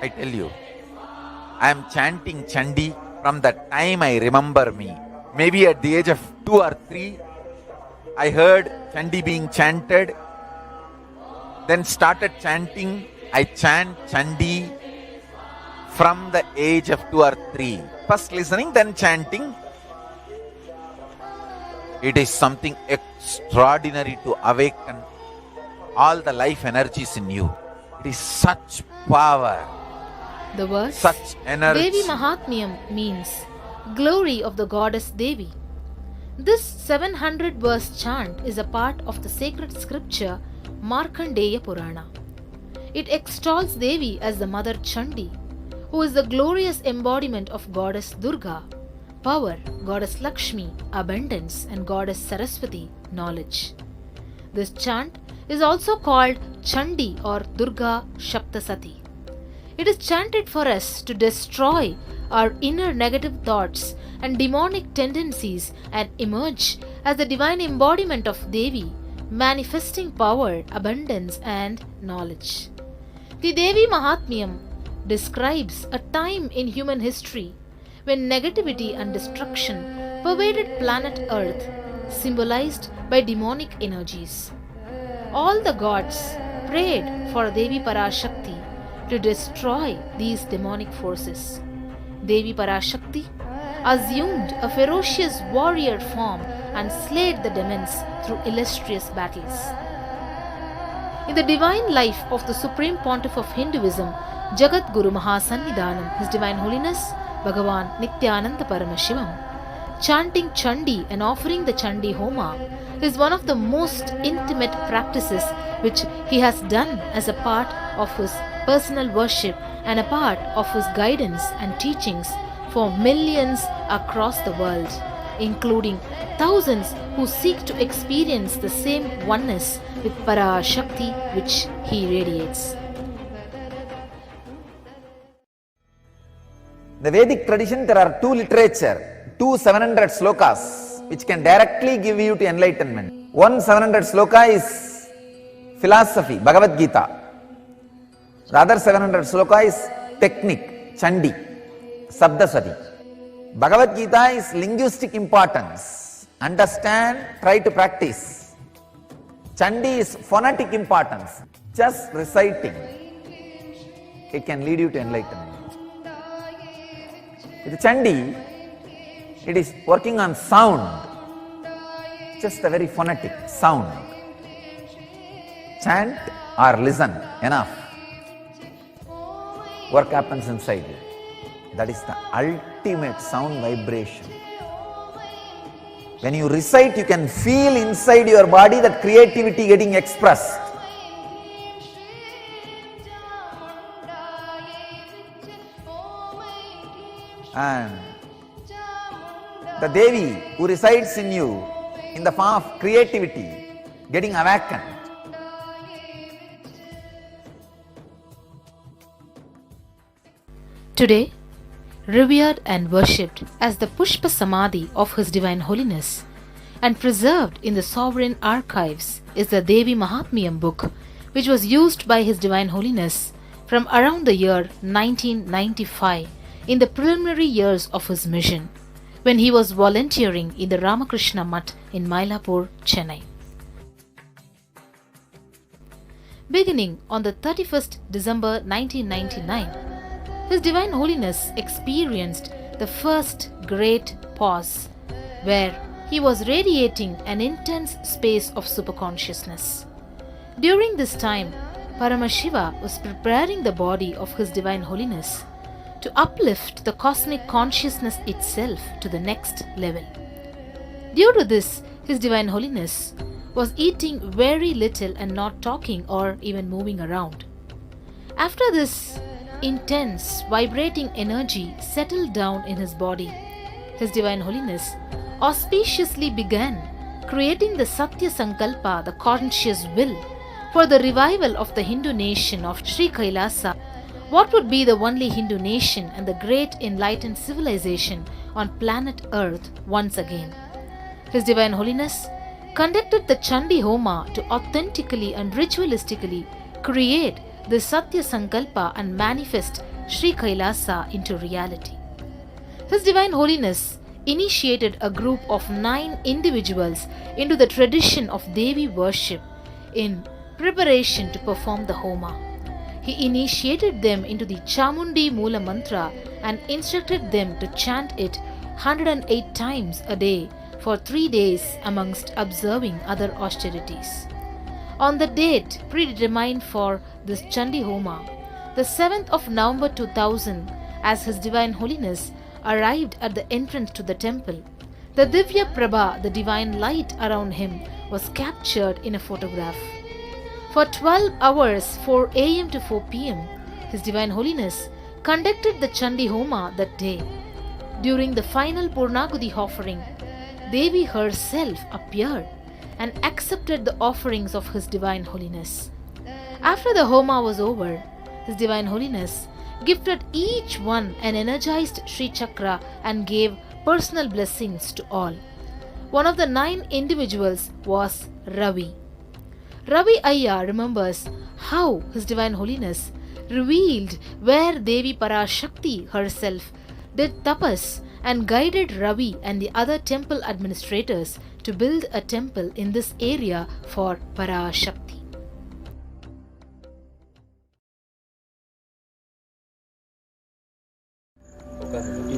I tell you, I am chanting Chandi from the time I remember me. Maybe at the age of 2 or 3, I heard Chandi being chanted, then started chanting. I chant Chandi from the age of 2 or 3. First listening, then chanting. It is something extraordinary to awaken all the life energies in you. It is such power. The verse Such energy. Devi Mahatmyam means glory of the goddess Devi. This 700 verse chant is a part of the sacred scripture Markandeya Purana. It extols Devi as the mother Chandi, who is the glorious embodiment of goddess Durga, power, goddess Lakshmi, abundance, and goddess Saraswati, knowledge. This chant is also called Chandi or Durga Shaptasati. It is chanted for us to destroy our inner negative thoughts and demonic tendencies and emerge as the divine embodiment of Devi, manifesting power, abundance, and knowledge. The Devi Mahatmyam describes a time in human history when negativity and destruction pervaded planet Earth, symbolized by demonic energies. All the gods prayed for Devi Parashakti to destroy these demonic forces. Devi Parashakti assumed a ferocious warrior form and slayed the demons through illustrious battles. In the divine life of the Supreme Pontiff of Hinduism, Jagat Guru Mahasannidhanam, His Divine Holiness Bhagavan Nithyananda Paramashivam, chanting Chandi and offering the Chandi Homa is one of the most intimate practices which he has done as a part of his personal worship and a part of his guidance and teachings for millions across the world, including thousands who seek to experience the same oneness with Parashakti which he radiates. In the Vedic tradition, there are two 700 slokas which can directly give you to enlightenment. One 700 sloka is philosophy, Bhagavad Gita. The other 700 sloka is technique, Chandi, Sabdasati. Bhagavad Gita is linguistic importance. Understand, try to practice. Chandi is phonetic importance. Just reciting, it can lead you to enlightenment. With Chandi, it is working on sound, just a very phonetic sound. Chant or listen, enough. Work happens inside you. That is the ultimate sound vibration. When you recite, you can feel inside your body that creativity getting expressed. And the Devi who resides in you in the form of creativity getting awakened. Today, revered and worshipped as the Pushpa Samadhi of His Divine Holiness and preserved in the sovereign archives is the Devi Mahatmyam book, which was used by His Divine Holiness from around the year 1995 in the preliminary years of his mission, when he was volunteering in the Ramakrishna Mutt in Mylapore, Chennai. Beginning on the 31st December 1999, His Divine Holiness experienced the first great pause, where he was radiating an intense space of superconsciousness. During this time, Paramashiva was preparing the body of His Divine Holiness to uplift the cosmic consciousness itself to the next level. Due to this, His Divine Holiness was eating very little and not talking or even moving around. After this intense, vibrating energy settled down in his body, His Divine Holiness auspiciously began creating the Satya Sankalpa, the conscious will, for the revival of the Hindu nation of Sri Kailasa, what would be the only Hindu nation and the great enlightened civilization on planet Earth once again. His Divine Holiness conducted the Chandi Homa to authentically and ritualistically create the Satya Sankalpa and manifest Sri Kailasa into reality. His Divine Holiness initiated a group of 9 individuals into the tradition of Devi worship in preparation to perform the Homa. He initiated them into the Chamundi Mula Mantra and instructed them to chant it 108 times a day for 3 days amongst observing other austerities. On the date predetermined for this Chandi Homa, the 7th of November 2000, as His Divine Holiness arrived at the entrance to the temple, the Divya Prabha, the divine light around him, was captured in a photograph. For 12 hours, 4 am to 4 pm, His Divine Holiness conducted the Chandi Homa that day. During the final Purnagudi offering, Devi herself appeared and accepted the offerings of His Divine Holiness. After the Homa was over, His Divine Holiness gifted each one an energized Sri Chakra and gave personal blessings to all. One of the 9 individuals was Ravi. Ravi Ayya remembers how His Divine Holiness revealed where Devi Parashakti herself did tapas and guided Ravi and the other temple administrators to build a temple in this area for Parashakti.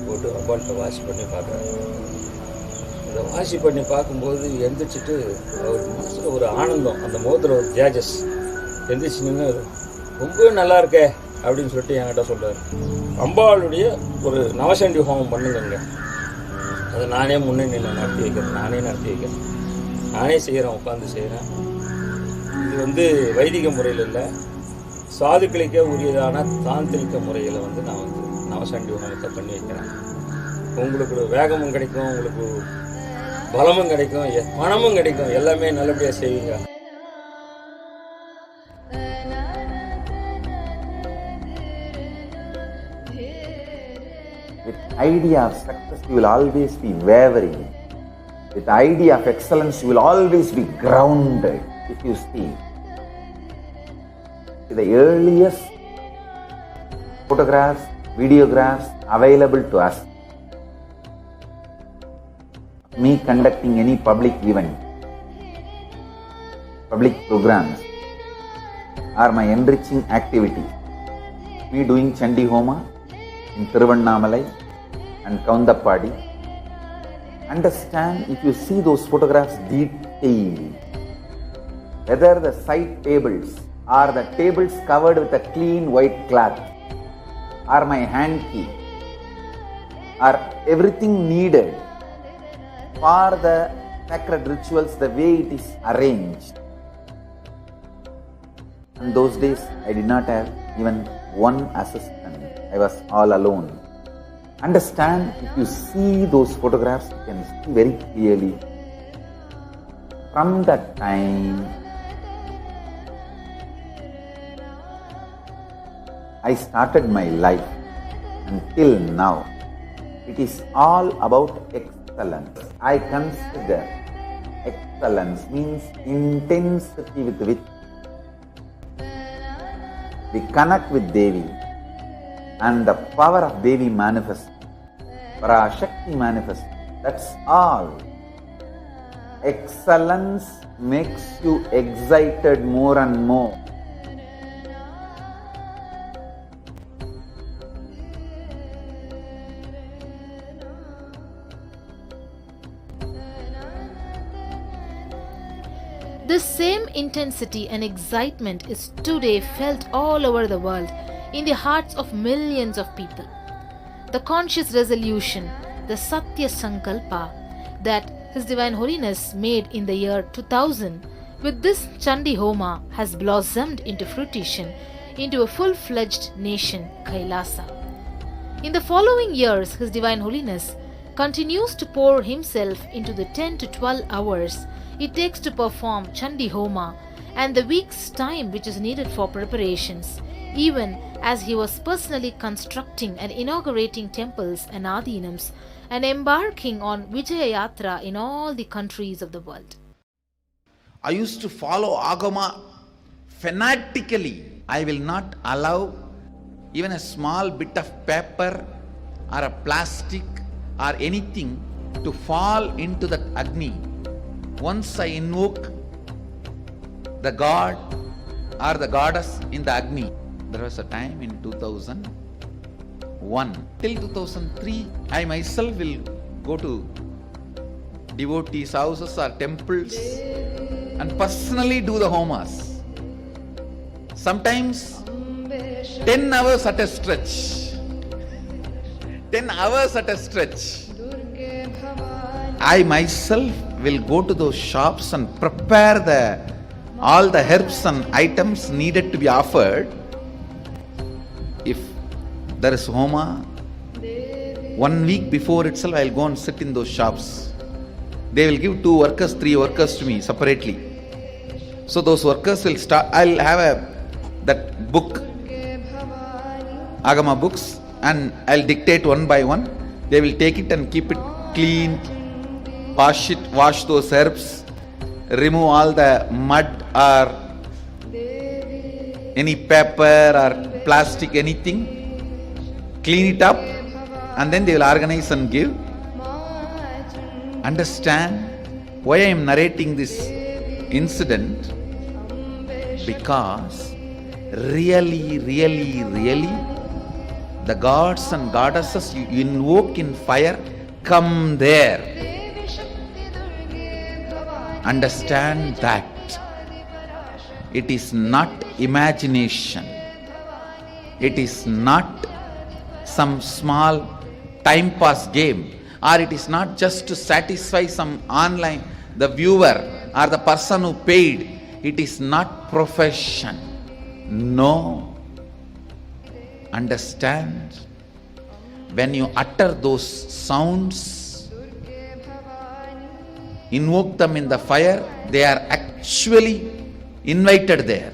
போட்டு அப்பாட்ட wash பண்ணி பார்க்குறாரு. அதை wash பண்ணி பார்க்கும்போது எந்திரிச்சிட்டு அவர் மனசில் ஒரு ஆனந்தம், அந்த முகத்தில் ஒரு தேஜஸ் எந்திரிச்சு நின்று ரொம்ப நல்லா இருக்கே அப்படின்னு சொல்லிட்டு என்கிட்ட சொல்கிறார். அம்பாளுடைய ஒரு நவசண்டி ஹோமம் பண்ணுங்க, அதை நானே முன்னணியில் நடத்தி வைக்கிறேன், நடத்தி வைக்கிறேன், நானே செய்கிறேன், உட்காந்து செய்கிறேன். இது வைதிக முறையில் இல்லை, சாதுக்களுக்கே உரியதான தாந்திரிக முறையில் நான் நவசண்டி ஹோமத்தை பண்ணி வைக்கிறேன். உங்களுக்கு வேகமும் கிடைக்கும், உங்களுக்கு பலமும் கிடைக்கும், பணமும் கிடைக்கும், எல்லாமே நல்லபடியாக செய்வீங்க. With idea of success, you will always be wavering. With idea of excellence, you will always be grounded. If you see the earliest photographs, videographs available to us, me conducting any public event, public programs, or my enriching activities, me doing Chandi Homa in Thiruvannamalai and Kaundappadi. Understand, if you see those photographs detailed, whether the side tables or the tables covered with a clean white cloth, or my hand key, or everything needed for the sacred rituals, the way it is arranged. And those days I did not have even one assistant. I was all alone. Understand, if you see those photographs, you can see very clearly. From that time, I started my life until now. It is all about excellence. I consider excellence means intensity with which we connect with Devi and the power of Devi manifests, Parashakti manifests. That's all. Excellence makes you excited more and more. This same intensity and excitement is today felt all over the world in the hearts of millions of people. The conscious resolution, the Satya Sankalpa that His Divine Holiness made in the year 2000 with this Chandi Homa has blossomed into fruition into a full-fledged nation, Kailasa. In the following years, His Divine Holiness continues to pour himself into the 10 to 12 hours it takes to perform Chandi Homa and the week's time which is needed for preparations even as he was personally constructing and inaugurating temples and adhinams and embarking on Vijaya Yatra in all the countries of the world. I used to follow Agama fanatically. I will not allow even a small bit of paper or a plastic or anything to fall into that Agni. Once I invoke the god or the goddess in the Agni. There was a time in 2001 till 2003, I myself will go to devotees' houses or temples and personally do the homas. Sometimes 10 hours at a stretch. 10 hours at a stretch. I myself will go to those shops and prepare all the herbs and items needed to be offered. If there is Homa, 1 week before itself I will go and sit in those shops. They will give 2 workers, 3 workers to me separately. So those workers will start, I will have that book, Agama books, and I will dictate one by one. They will take it and keep it clean, wash those herbs, remove all the mud or any paper or plastic, anything, clean it up, and then they will organize and give. Understand why I am narrating this incident? Because really, the gods and goddesses you invoke in fire come there. Understand that it is not imagination. It is not some small time pass game, or it is not just to satisfy some online, the viewer or the person who paid. It is not profession. No. Understand, when you utter those sounds, invoke them in the fire, they are actually invited there.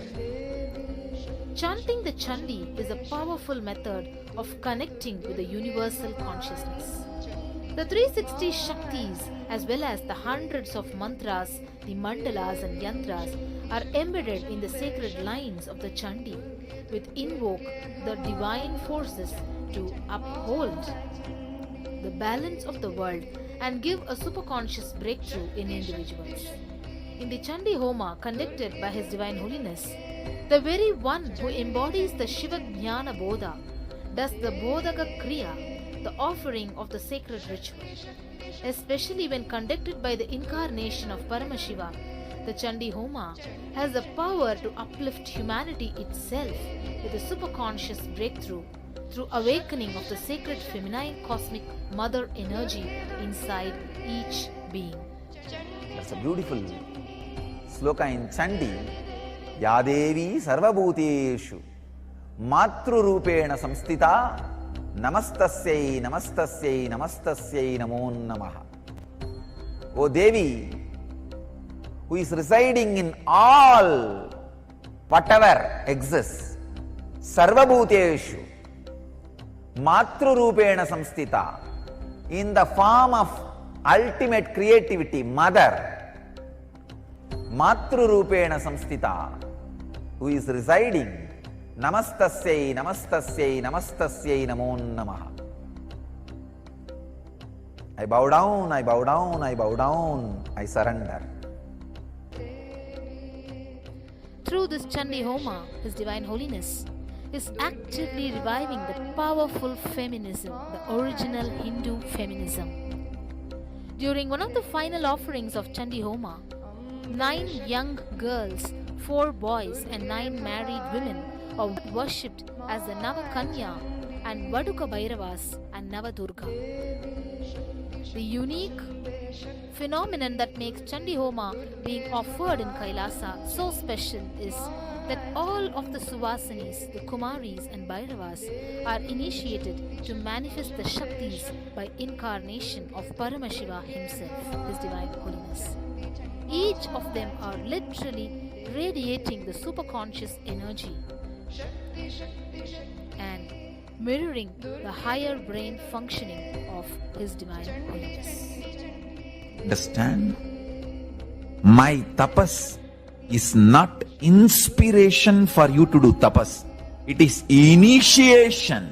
Chanting the Chandi is a powerful method of connecting with the universal consciousness. The 360 Shaktis, as well as the hundreds of mantras, the mandalas and yantras, are embedded in the sacred lines of the Chandi, which invoke the divine forces to uphold the balance of the world and give a superconscious breakthrough in individuals. In the Chandi Homa conducted by His Divine Holiness, the very one who embodies the Shiva Jnana Bodha does the Bodhaka Kriya, the offering of the sacred ritual. Especially when conducted by the incarnation of Paramashiva, the Chandi Homa has the power to uplift humanity itself with a superconscious breakthrough through awakening of the sacred feminine cosmic mother energy inside each being. That's a beautiful sloka in Chandi. Yadevi sarvabhuteshu matru rupena samstita namastasyai namastasyai namastasyai namo namaha. O Devi, who is residing in all whatever exists, sarvabhuteshu matru rupena samstita, in the form of ultimate creativity, mother, matru rupena samstita, who is residing, namastasyai namastasyai namastasyai namo namaha. I bow down, I bow down, I bow down, I surrender. Through this Chandi Homa, His Divine Holiness is actively reviving the powerful feminism, the original Hindu feminism. During one of the final offerings of Chandi Homa, 9 young girls, 4 boys and 9 married women are worshipped as the Navakanya and Vaduka Bhairavas and Navadurga. The unique phenomenon that makes Chandi Homa being offered in Kailasa so special is that all of the Suvasinis, the Kumaris and Bhairavas are initiated to manifest the Shaktis by incarnation of Paramashiva himself, His Divine Holiness. Each of them are literally radiating the superconscious energy and mirroring the higher brain functioning of His Divine Holiness. Understand? My tapas is not inspiration for you to do tapas. It is initiation.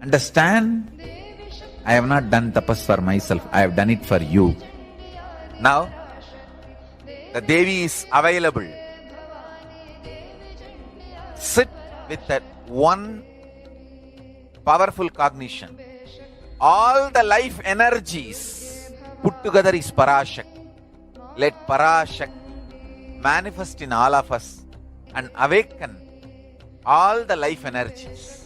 Understand? I have not done tapas for myself. I have done it for you. Now, the Devi is available. Sit with that one powerful cognition. All the life energies put together is Parashakti. Let Parashakti manifest in all of us and awaken all the life energies.